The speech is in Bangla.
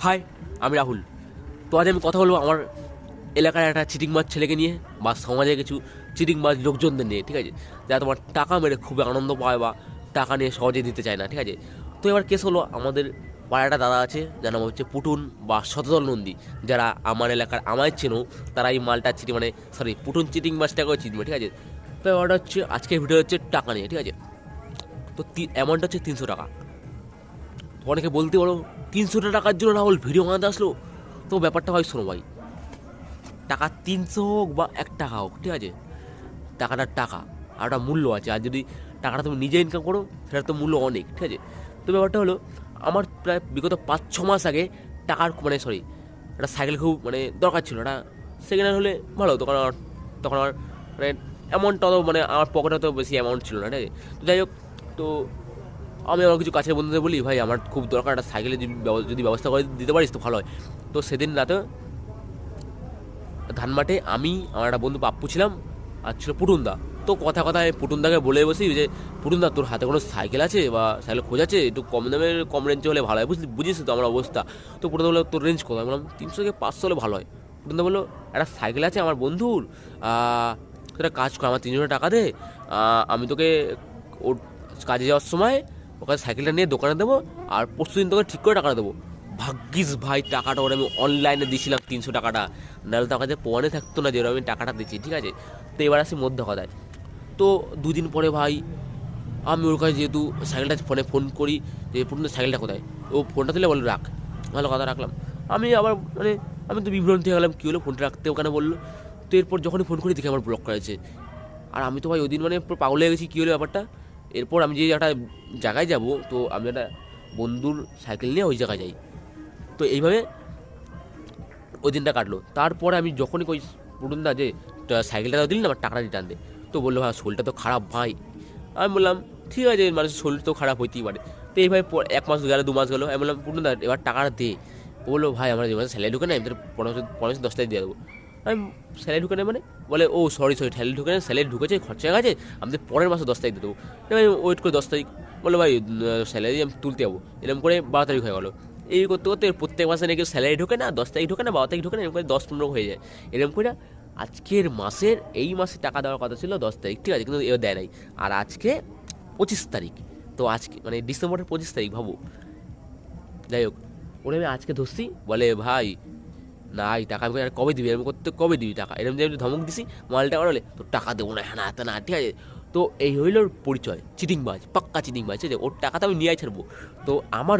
হাই, আমি রাহুল। তো আজ আমি কথা বলবো আমার এলাকার একটা চিটিংবাজ ছেলেকে নিয়ে বা সমাজে কিছু চিটিংবাজ লোকজনদের নিয়ে, ঠিক আছে, যারা তোমার টাকা মেরে খুবই আনন্দ পায় বা টাকা নিয়ে সহজে দিতে চায় না, ঠিক আছে। তো এবার কেস হলো, আমাদের পাড়াটা দাদা আছে যার নাম হচ্ছে পুটুন বা শতদল নন্দী। যারা আমার এলাকার আমায় চেনো তারা এই মালটা চিটি মানে সরি পুটুন চিটিংবাজটাকেও চিনবে, ঠিক আছে। তো এবারটা হচ্ছে আজকের ভিডিও হচ্ছে টাকা নিয়ে, ঠিক আছে। তো অ্যামাউন্ট হচ্ছে 300 টাকা। তো অনেকে বলতে পারো 300 টাকার জন্য রাহুল ভিডিও বানাতে আসলো। তো ব্যাপারটা হয়, শোনো ভাই, টাকা 300 হোক বা 1 টাকা হোক, ঠিক আছে, টাকাটার টাকা আর একটা মূল্য আছে। আর যদি টাকাটা তুমি নিজে ইনকাম করো সেটার তো মূল্য অনেক, ঠিক আছে। তো ব্যাপারটা হলো, আমার প্রায় বিগত 5-6 মাস আগে টাকার মানে সরি একটা সাইকেল খুব মানে দরকার ছিল। একটা সেকেন্ড হ্যান্ড হলে ভালো হতো, কারণ তখন আমার মানে অ্যামাউন্টটা তো মানে আমার পকেটে তো বেশি অ্যামাউন্ট ছিল না, ঠিক আছে। তো যাই হোক, তো আমি আমার কিছু কাছের বন্ধুদের বলি, ভাই আমার খুব দরকার একটা সাইকেলের যদি ব্যবস্থা করে দিতে পারিস তো ভালো হয়। তো সেদিন রাতে ধানমাঠে আমি, আমার একটা বন্ধু পাপ্পু ছিলাম, আর ছিল পুটুনদা। তো কথায় পুটুনদাকে বলে বসি যে, পুটুনদা তোর হাতে কোনো সাইকেল আছে বা সাইকেল খোঁজ আছে, একটু কম দামের কম রেঞ্জে হলে ভালো হয়, বুঝিস তো আমার অবস্থা। তো পুটুনদা বললো তোর রেঞ্জ কত? আমি বললাম 300 থেকে 500 হলে ভালো হয়। পুটুনদা বললো একটা সাইকেল আছে আমার বন্ধুর, তোরা কাজ কর, আমার 300 টাকা দে, আমি তোকে ওর কাজে যাওয়ার সময় ওখানে সাইকেলটা নিয়ে দোকানে দেবো, আর পরশু দিন তোকে ঠিক করে টাকাটা দেবো। ভাগ্যিস ভাই টাকাটা ওরা আমি অনলাইনে দিয়েছিলাম 300 টাকাটা, নাহলে তো কাছে প্রমাণে থাকতো না যে ওরা আমি টাকাটা দিচ্ছি, ঠিক আছে। তো এবার আসি মধ্য কথায়। তো দুদিন পরে ভাই আমি ওর কাছে যেহেতু সাইকেলটা ফোন করি যে পুরনো সাইকেলটা কোথায়, ও ফোনটা দিলে বললো রাখ। ভালো কথা, রাখলাম। আমি আবার মানে আমি তো বিভ্রান্তি হয়ে গেলাম, কী হলো ফোনটা রাখতে ওখানে বললো। তো এরপর যখনই ফোন করি দেখি আমার ব্লক করেছে। আর আমি তো ভাই ওই দিন মানে পুরো পাগল হয়ে গেছি, কী হলো ব্যাপারটা। এরপর আমি যে একটা জায়গায় যাব, তো আমি একটা বন্ধুর সাইকেল নিয়ে ওই জায়গায় যাই। তো এইভাবে ওই দিনটা কাটলো। তারপরে আমি যখনই কই পুটুনদা যে সাইকেলটা দিলি না আমার টাকাটা রিটার্ন দে, তো বললো ভাই শরীরটা তো খারাপ ভাই। আমি বললাম ঠিক আছে, মানুষের শরীর তো খারাপ হইতেই পারে। তো এইভাবে 1 মাস গেলো, 2 মাস গেলো, আমি বললাম পুটুনদা এবার টাকাটা দে। ও বললো ভাই আমার যে মাসে স্যালারি ঢুকে না, আমি তোর 15-10 তারিখ দিয়ে দেবো। আমি স্যালারি ঢুকে নেই মানে, বলে ও সরি স্যালারি ঢুকে নেই, স্যালারি ঢুকেছে খরচা হয়ে গেছে, আমাদের পরের মাসে 10 তারিখ দিয়ে দেবো। এবার আমি ওয়েট করে 10 তারিখ, বললো ভাই স্যালারি আমি তুলতে যাবো, এরকম করে 12 তারিখ হয়ে গেলো। এই করতে করতে প্রত্যেক মাসে নাকি স্যালারি ঢোকে না, 10 তারিখ ঢোকে না, 12 তারিখ ঢোকে না, এরকম করে 10-15 হয়ে যায়। এরকম করে আজকের মাসের এই মাসে টাকা দেওয়ার কথা ছিল 10 তারিখ, ঠিক আছে, কিন্তু এও দেয় নাই। আর আজকে 25 তারিখ। তো আজকে মানে ডিসেম্বরের 25 তারিখ, ভাবো। যাই হোক, ওরে আমি আজকে ধরছি, বলে ভাই না এই টাকা আমি আর কবে দিবি, আমি করতে কবে দিবি টাকা, এরকম যে আমি ধমক দিছি। মালটা বলে তো টাকা দেবো না, হ্যাঁ না এত না, ঠিক আছে। তো এই হইল ওর পরিচয়, চিটিংবাজ, পাক্কা চিটিংবাজ, ঠিক আছে। ওর টাকা তো আমি নিয়ে ছাড়বো। তো আমার